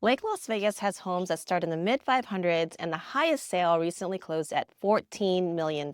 Lake Las Vegas has homes that start in the mid 500s, and the highest sale recently closed at $14 million.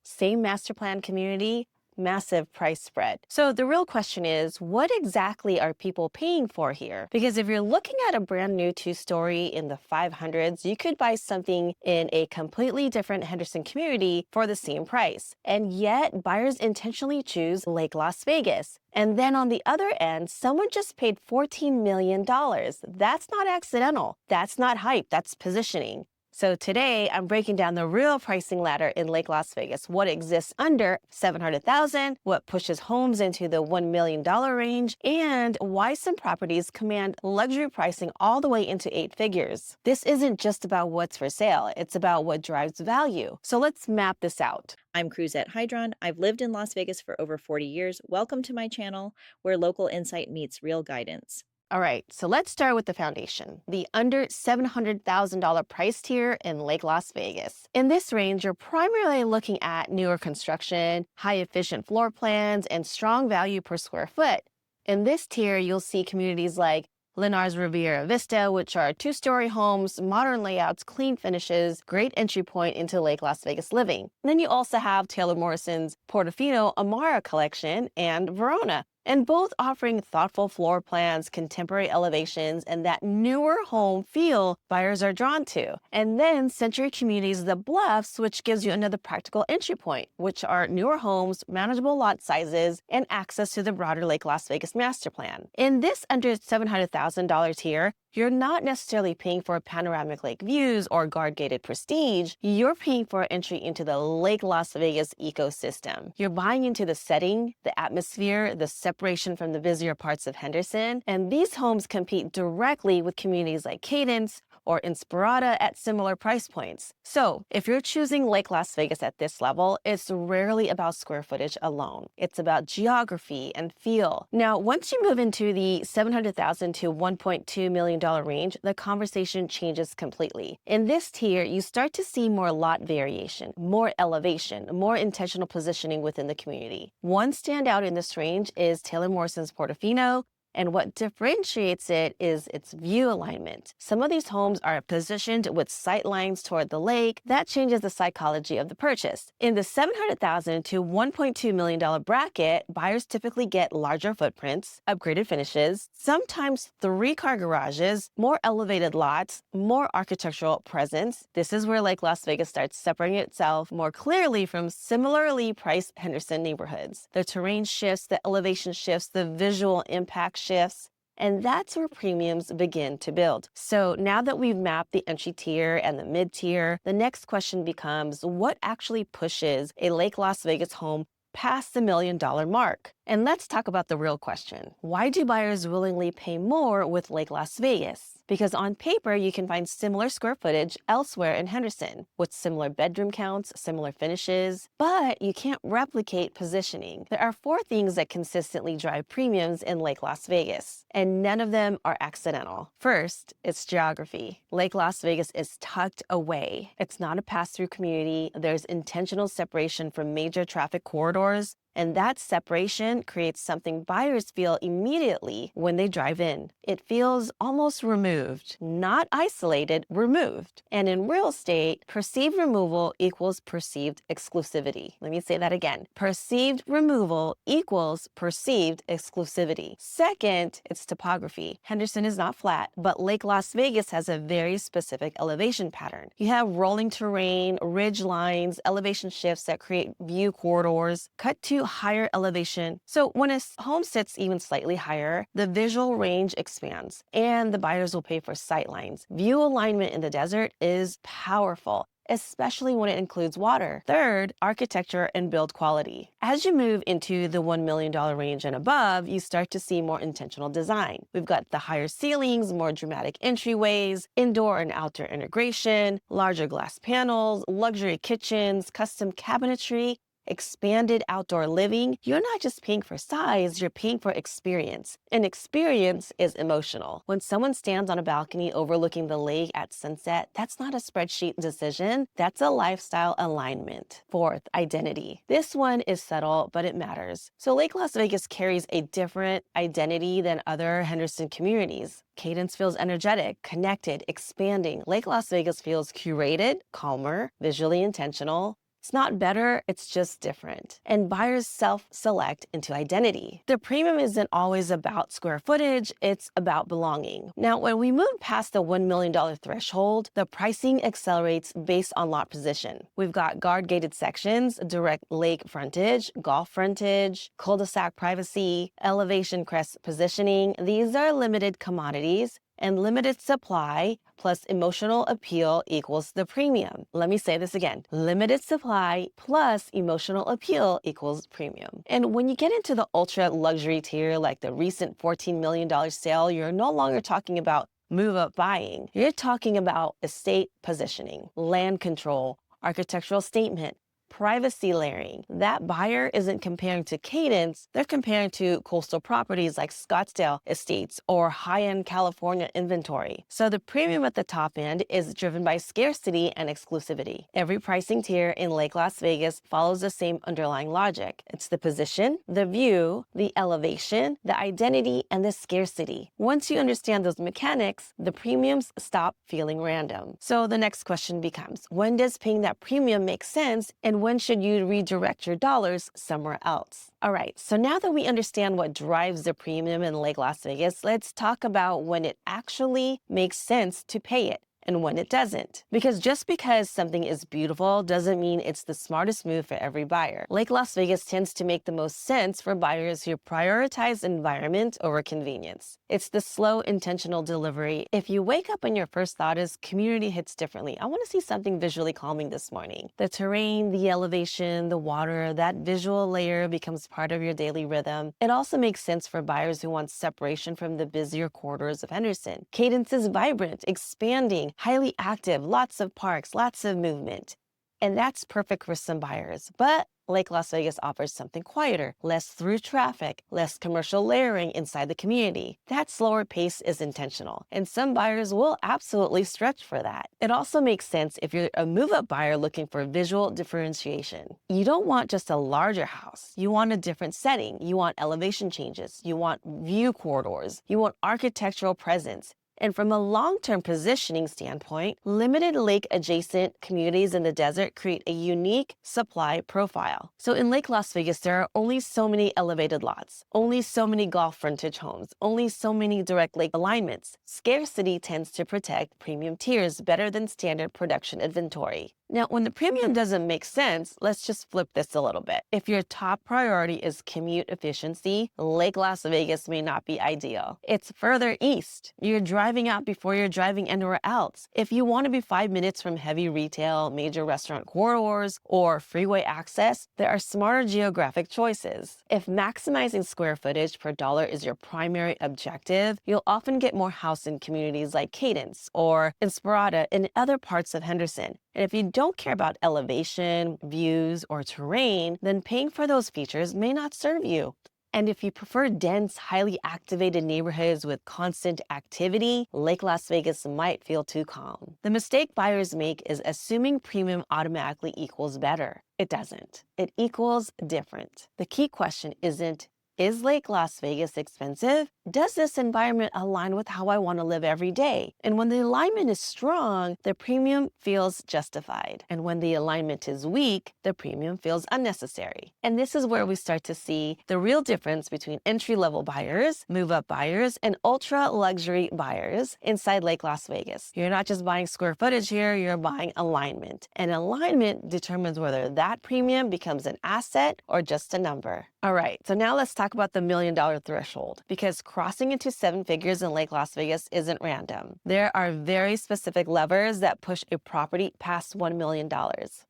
Same master plan community, massive price spread. So the real question is, what exactly are people paying for here? Because if you're looking at a brand new two-story in the 500s, you could buy something in a completely different Henderson community for the same price. And yet, buyers intentionally choose Lake Las Vegas. And then on the other end, someone just paid $14 million. That's not accidental. That's not hype. That's positioning. So today, I'm breaking down the real pricing ladder in Lake Las Vegas, what exists under $700,000, what pushes homes into the $1 million range, and why some properties command luxury pricing all the way into 8 figures. This isn't just about what's for sale, it's about what drives value. So let's map this out. I'm Cruzette Hydron. I've lived in Las Vegas for over 40 years. Welcome to my channel, where local insight meets real guidance. All right, so let's start with the foundation, the under $700,000 price tier in Lake Las Vegas. In this range, you're primarily looking at newer construction, high-efficient floor plans, and strong value per square foot. In this tier, you'll see communities like Lennar's Riviera Vista, which are two-story homes, modern layouts, clean finishes, great entry point into Lake Las Vegas living. And then you also have Taylor Morrison's Portofino Amara collection and Verona, and both offering thoughtful floor plans, contemporary elevations, and that newer home feel buyers are drawn to. And then Century Communities, the Bluffs, which gives you another practical entry point, which are newer homes, manageable lot sizes, and access to the broader Lake Las Vegas master plan. In this under $700,000 tier, you're not necessarily paying for panoramic lake views or guard-gated prestige. You're paying for entry into the Lake Las Vegas ecosystem. You're buying into the setting, the atmosphere, the separation from the busier parts of Henderson, and these homes compete directly with communities like Cadence or Inspirada at similar price points. So if you're choosing Lake Las Vegas at this level, it's rarely about square footage alone. It's about geography and feel. Now, once you move into the $700,000 to $1.2 million range, the conversation changes completely. In this tier, you start to see more lot variation, more elevation, more intentional positioning within the community. One standout in this range is Taylor Morrison's Portofino, and what differentiates it is its view alignment. Some of these homes are positioned with sight lines toward the lake. That changes the psychology of the purchase. In the $700,000 to $1.2 million bracket, buyers typically get larger footprints, upgraded finishes, sometimes 3-car garages, more elevated lots, more architectural presence. This is where Lake Las Vegas starts separating itself more clearly from similarly priced Henderson neighborhoods. The terrain shifts, the elevation shifts, the visual impact shifts, and that's where premiums begin to build. So now that we've mapped the entry tier and the mid tier, the next question becomes, what actually pushes a Lake Las Vegas home past the $1 million mark? And let's talk about the real question. Why do buyers willingly pay more with Lake Las Vegas? Because on paper, you can find similar square footage elsewhere in Henderson, with similar bedroom counts, similar finishes, but you can't replicate positioning. There are 4 things that consistently drive premiums in Lake Las Vegas, and none of them are accidental. First, it's geography. Lake Las Vegas is tucked away. It's not a pass-through community. There's intentional separation from major traffic corridors, and that separation creates something buyers feel immediately when they drive in. It feels almost removed, not isolated, removed. And in real estate, perceived removal equals perceived exclusivity. Let me say that again. Perceived removal equals perceived exclusivity. Second, it's topography. Henderson is not flat, but Lake Las Vegas has a very specific elevation pattern. You have rolling terrain, ridge lines, elevation shifts that create view corridors, cut to higher elevation. So when a home sits even slightly higher, the visual range expands and the buyers will pay for sight lines. View alignment in the desert is powerful, especially when it includes water. Third, architecture and build quality. As you move into the $1 million range and above, you start to see more intentional design. We've got the higher ceilings, more dramatic entryways, indoor and outdoor integration, larger glass panels, luxury kitchens, custom cabinetry, expanded outdoor living, you're not just paying for size, you're paying for experience. And experience is emotional. When someone stands on a balcony overlooking the lake at sunset, that's not a spreadsheet decision, that's a lifestyle alignment. Fourth, identity. This one is subtle, but it matters. So Lake Las Vegas carries a different identity than other Henderson communities. Cadence feels energetic, connected, expanding. Lake Las Vegas feels curated, calmer, visually intentional. It's not better, it's just different. And buyers self-select into identity. The premium isn't always about square footage, it's about belonging. Now, when we move past the $1 million threshold, the pricing accelerates based on lot position. We've got guard-gated sections, direct lake frontage, golf frontage, cul-de-sac privacy, elevation crest positioning. These are limited commodities, and limited supply plus emotional appeal equals the premium. Let me say this again. Limited supply plus emotional appeal equals premium. And when you get into the ultra luxury tier, like the recent $14 million sale, you're no longer talking about move-up buying. You're talking about estate positioning, land control, architectural statement, privacy layering. That buyer isn't comparing to Cadence, they're comparing to coastal properties like Scottsdale Estates or high-end California inventory. So the premium at the top end is driven by scarcity and exclusivity. Every pricing tier in Lake Las Vegas follows the same underlying logic. It's the position, the view, the elevation, the identity, and the scarcity. Once you understand those mechanics, the premiums stop feeling random. So the next question becomes, when does paying that premium make sense, and when should you redirect your dollars somewhere else? All right, so now that we understand what drives the premium in Lake Las Vegas, let's talk about when it actually makes sense to pay it and when it doesn't. Because just because something is beautiful doesn't mean it's the smartest move for every buyer. Lake Las Vegas tends to make the most sense for buyers who prioritize environment over convenience. It's the slow, intentional delivery. If you wake up and your first thought is community hits differently, I want to see something visually calming this morning. The terrain, the elevation, the water, that visual layer becomes part of your daily rhythm. It also makes sense for buyers who want separation from the busier corridors of Henderson. Cadence is vibrant, expanding, highly active, lots of parks, lots of movement. And that's perfect for some buyers. But Lake Las Vegas offers something quieter, less through traffic, less commercial layering inside the community. That slower pace is intentional, and some buyers will absolutely stretch for that. It also makes sense if you're a move-up buyer looking for visual differentiation. You don't want just a larger house. You want a different setting. You want elevation changes. You want view corridors. You want architectural presence. And from a long-term positioning standpoint, limited lake-adjacent communities in the desert create a unique supply profile. So in Lake Las Vegas, there are only so many elevated lots, only so many golf frontage homes, only so many direct lake alignments. Scarcity tends to protect premium tiers better than standard production inventory. Now, when the premium doesn't make sense, let's just flip this a little bit. If your top priority is commute efficiency, Lake Las Vegas may not be ideal. It's further east. You're driving out before you're driving anywhere else. If you want to be 5 minutes from heavy retail, major restaurant corridors, or freeway access, there are smarter geographic choices. If maximizing square footage per dollar is your primary objective, you'll often get more house in communities like Cadence or Inspirada in other parts of Henderson. And if you don't care about elevation, views, or terrain, then paying for those features may not serve you. And if you prefer dense, highly activated neighborhoods with constant activity, Lake Las Vegas might feel too calm. The mistake buyers make is assuming premium automatically equals better. It doesn't. It equals different. The key question isn't, is Lake Las Vegas expensive? Does this environment align with how I want to live every day? And when the alignment is strong, the premium feels justified. And when the alignment is weak, the premium feels unnecessary. And this is where we start to see the real difference between entry-level buyers, move-up buyers, and ultra-luxury buyers inside Lake Las Vegas. You're not just buying square footage here, you're buying alignment. And alignment determines whether that premium becomes an asset or just a number. All right, so now let's talk about the $1 million threshold because crossing into seven figures in Lake Las Vegas isn't random. There are very specific levers that push a property past $1 million.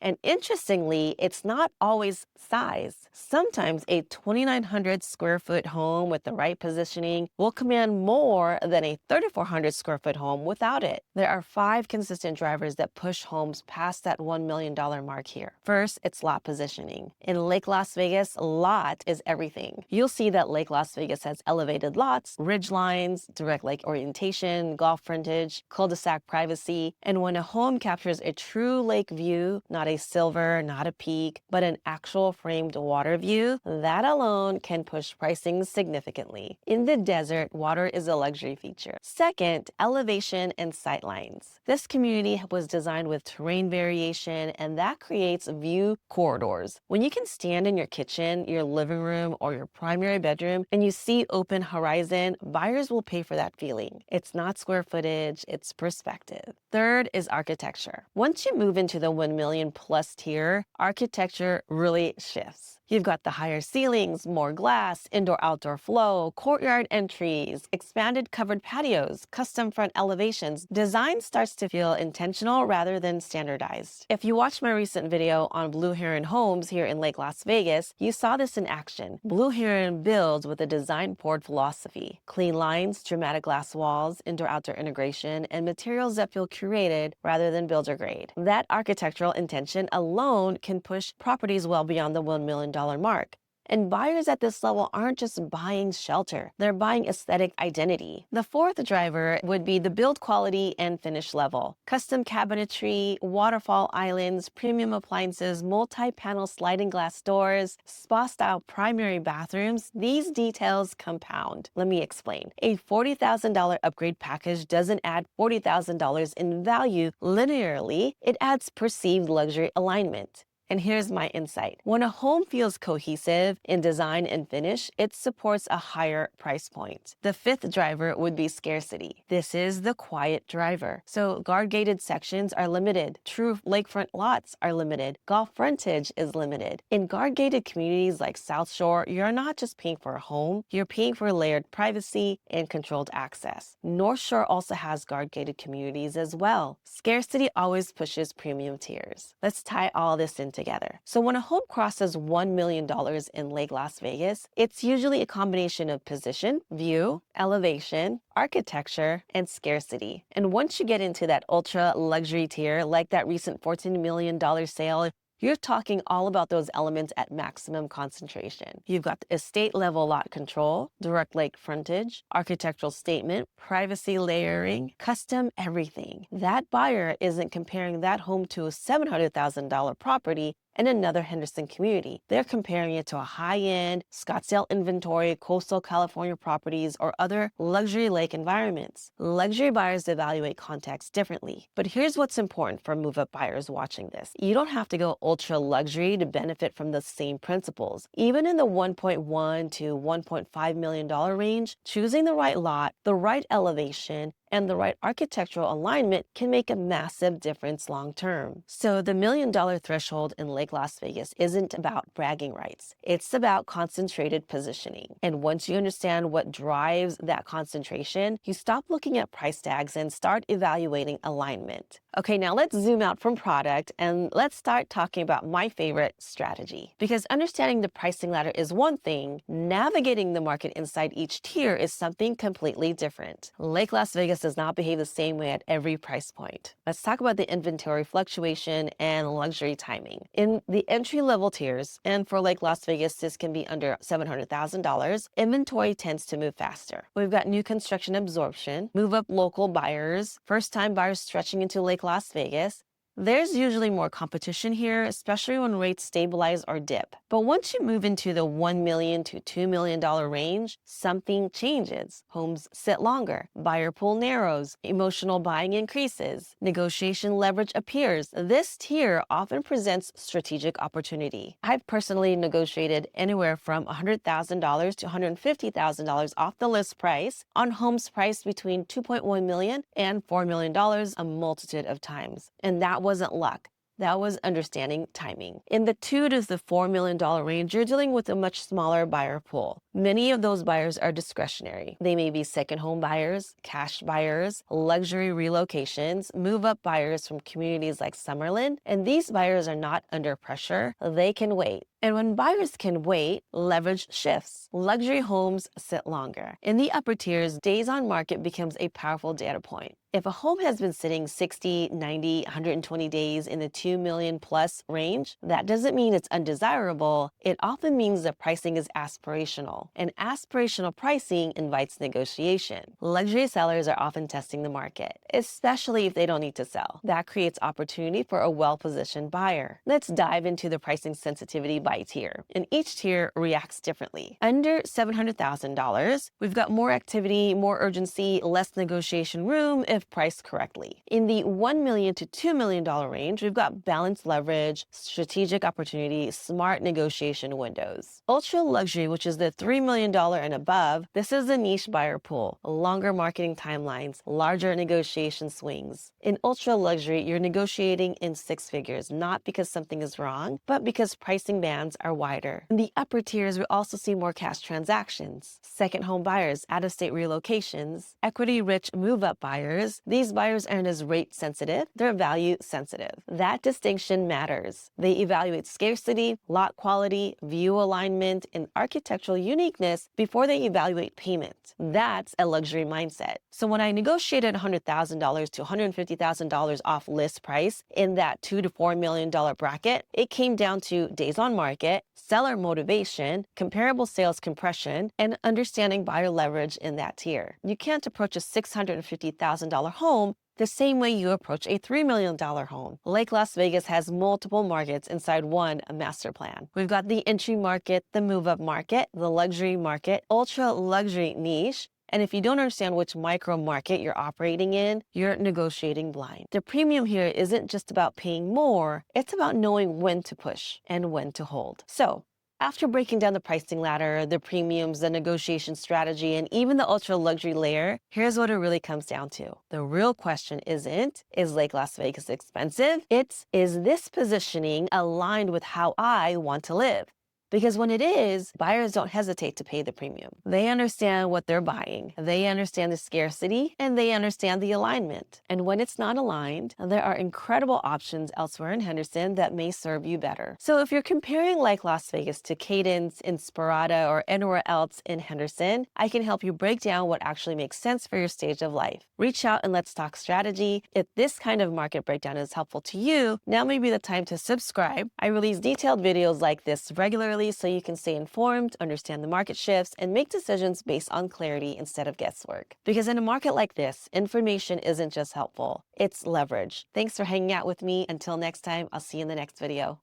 And interestingly, it's not always size. Sometimes a 2,900 square foot home with the right positioning will command more than a 3,400 square foot home without it. There are five consistent drivers that push homes past that $1 million mark here. First, it's lot positioning. In Lake Las Vegas, lot is everything. You'll see that Lake Las Vegas has elevated lots, ridge lines, direct lake orientation, golf frontage, cul-de-sac privacy, and when a home captures a true lake view, not a silver, not a peak, but an actual framed water view, that alone can push pricing significantly. In the desert, water is a luxury feature. Second, elevation and sightlines. This community was designed with terrain variation, and that creates view corridors. When you can stand in your kitchen, your living room, or your primary bedroom, and you see open horizon, buyers will pay for that feeling. It's not square footage, it's perspective. Third is architecture. Once you move into the 1 million plus tier, architecture really shifts. You've got the higher ceilings, more glass, indoor-outdoor flow, courtyard entries, expanded covered patios, custom front elevations. Design starts to feel intentional rather than standardized. If you watched my recent video on Blue Heron Homes here in Lake Las Vegas, you saw this in action. Blue Heron builds with a design board philosophy. Clean lines, dramatic glass walls, indoor-outdoor integration, and materials that feel curated rather than builder grade. That architectural intention alone can push properties well beyond the $1 million mark. And buyers at this level aren't just buying shelter, they're buying aesthetic identity. The fourth driver would be the build quality and finish level. Custom cabinetry, waterfall islands, premium appliances, multi-panel sliding glass doors, spa-style primary bathrooms, these details compound. Let me explain. A $40,000 upgrade package doesn't add $40,000 in value linearly, it adds perceived luxury alignment. And here's my insight. When a home feels cohesive in design and finish, it supports a higher price point. The fifth driver would be scarcity. This is the quiet driver. So guard-gated sections are limited. True lakefront lots are limited. Golf frontage is limited. In guard-gated communities like SouthShore, you're not just paying for a home, you're paying for layered privacy and controlled access. North Shore also has guard-gated communities as well. Scarcity always pushes premium tiers. Let's tie all this in together. So when a home crosses $1 million in Lake Las Vegas, it's usually a combination of position, view, elevation, architecture, and scarcity. And once you get into that ultra luxury tier, like that recent $14 million sale, you're talking all about those elements at maximum concentration. You've got the estate level lot control, direct lake frontage, architectural statement, privacy layering, custom everything. That buyer isn't comparing that home to a $700,000 property in another Henderson community. They're comparing it to a high-end Scottsdale inventory, coastal California properties, or other luxury lake environments. Luxury buyers evaluate context differently. But here's what's important for move-up buyers watching this. You don't have to go ultra luxury to benefit from the same principles. Even in the $1.1 to $1.5 million range, choosing the right lot, the right elevation, and the right architectural alignment can make a massive difference long term. So the $1 million threshold in Lake Las Vegas isn't about bragging rights. It's about concentrated positioning. And once you understand what drives that concentration, you stop looking at price tags and start evaluating alignment. Okay, now let's zoom out from product and let's start talking about my favorite strategy. Because understanding the pricing ladder is one thing, navigating the market inside each tier is something completely different. Lake Las Vegas does not behave the same way at every price point. Let's talk about the inventory fluctuation and luxury timing. In the entry-level tiers, and for Lake Las Vegas, this can be under $700,000, inventory tends to move faster. We've got new construction absorption, move-up local buyers, first-time buyers stretching into Lake Las Vegas. There's usually more competition here, especially when rates stabilize or dip. But once you move into the $1 million to $2 million range, something changes. Homes sit longer, buyer pool narrows, emotional buying increases, negotiation leverage appears. This tier often presents strategic opportunity. I've personally negotiated anywhere from $100,000 to $150,000 off the list price on homes priced between $2.1 million and $4 million a multitude of times. And that wasn't luck. That was understanding timing. In the $2 to $4 million range, you're dealing with a much smaller buyer pool. Many of those buyers are discretionary. They may be second home buyers, cash buyers, luxury relocations, move-up buyers from communities like Summerlin, and these buyers are not under pressure. They can wait. And when buyers can wait, leverage shifts. Luxury homes sit longer. In the upper tiers, days on market becomes a powerful data point. If a home has been sitting 60, 90, 120 days in the 2 million plus range, that doesn't mean it's undesirable. It often means the pricing is aspirational. And aspirational pricing invites negotiation. Luxury sellers are often testing the market, especially if they don't need to sell. That creates opportunity for a well-positioned buyer. Let's dive into the pricing sensitivity by tier. And each tier reacts differently. Under $700,000, we've got more activity, more urgency, less negotiation room if priced correctly. In the $1 million to $2 million range, we've got balanced leverage, strategic opportunity, smart negotiation windows. Ultra luxury, which is the $3 million and above, this is the niche buyer pool, longer marketing timelines, larger negotiation swings. In ultra luxury, you're negotiating in six figures, not because something is wrong, but because pricing bands are wider. In the upper tiers, we also see more cash transactions, second home buyers, out-of-state relocations, equity-rich move-up buyers. These buyers aren't as rate sensitive, they're value sensitive. That distinction matters. They evaluate scarcity, lot quality, view alignment, and architectural uniqueness before they evaluate payment. That's a luxury mindset. So when I negotiated $100,000 to $150,000 off list price in that $2 to $4 million bracket, it came down to days on market, seller motivation, comparable sales compression, and understanding buyer leverage in that tier. You can't approach a $650,000 home the same way you approach a $3 million home. Lake Las Vegas has multiple markets inside one master plan. We've got the entry market, the move-up market, the luxury market, ultra luxury niche, and if you don't understand which micro market you're operating in, you're negotiating blind. The premium here isn't just about paying more, it's about knowing when to push and when to hold. So, after breaking down the pricing ladder, the premiums, the negotiation strategy, and even the ultra luxury layer, here's what it really comes down to. The real question isn't, is Lake Las Vegas expensive? It's, is this positioning aligned with how I want to live? Because when it is, buyers don't hesitate to pay the premium. They understand what they're buying, they understand the scarcity, and they understand the alignment. And when it's not aligned, there are incredible options elsewhere in Henderson that may serve you better. So if you're comparing like Las Vegas to Cadence, Inspirada, or anywhere else in Henderson, I can help you break down what actually makes sense for your stage of life. Reach out and let's talk strategy. If this kind of market breakdown is helpful to you, now may be the time to subscribe. I release detailed videos like this regularly so you can stay informed, understand the market shifts, and make decisions based on clarity instead of guesswork. Because in a market like this, information isn't just helpful, it's leverage. Thanks for hanging out with me. Until next time, I'll see you in the next video.